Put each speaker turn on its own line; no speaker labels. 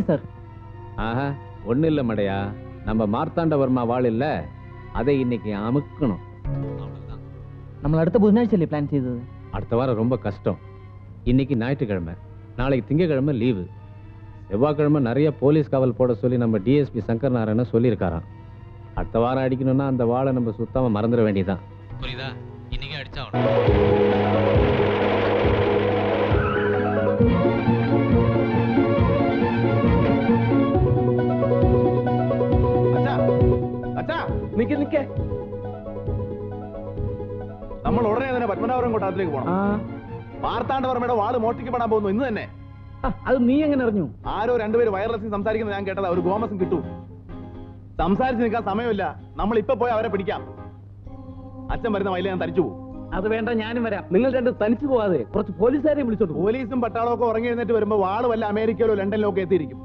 Sir.
ஆஹா, ஒண்ணு இல்ல மடையா. நம்ம மார்த்தாண்டவர்மா வாள் இல்ல, அதை இன்னைக்கு அமுக்கணும்.
நம்ம அடுத்த புதனாഴ്ച பிளான் செய்தது.
அடுத்த வாரம் ரொம்ப கஷ்டம். இன்னைக்கு ஞாயிற்றுக்கிழமை, நாளைக்கு திங்கக்கிழமை லீவு. செவ்வாய்க்கிழமை நிறைய போலீஸ் காவல் போட சொல்லி நம்ம டிஎஸ்பி சங்கர் நாராயணன் சொல்லியிருக்காராம். அடுத்த வாரம் அடிக்கணும்னா அந்த வாளை நம்ம சுத்தமா மறந்துட வேண்டியதான். புரியுதா? இன்னைக்கு அடிச்சா
നിക്ക് നിക്ക് നമ്മൾ ഉടനെ തന്നെ പത്മനാഭപുരം കൊട്ടാരത്തിലേക്ക് പോകണം. മാർത്താണ്ഡവർമ്മയുടെ വാള് മോഷ്ടിക്കപ്പെടാൻ പോകുന്നു ഇന്ന് തന്നെ.
അത് നീ എങ്ങനെ അറിഞ്ഞു?
ആരോ രണ്ടുപേര് വയർലെസ്സിൽ സംസാരിക്കുന്നത് ഞാൻ കേട്ടതാ. ഒരു ഗോമസം കിട്ടൂ. സംസാരിച്ച് നിൽക്കാൻ സമയമില്ല. നമ്മൾ ഇപ്പൊ പോയി അവരെ പിടിക്കാം. അച്ഛൻ വരുന്ന വയലിൽ ഞാൻ തനിച്ചു പോകും.
അത് വേണ്ട, ഞാനും വരാം. നിങ്ങൾ രണ്ട് തനിച്ചു പോവാതെ കുറച്ച് പോലീസുകാരെ വിളിച്ചോട്ട്.
പോലീസും പട്ടാളമൊക്കെ ഉറങ്ങി എഴുന്നേറ്റ് വരുമ്പോ വാള് വല്ല അമേരിക്കയിലോ ലണ്ടനിലോ ഒക്കെ എത്തിയിരിക്കും.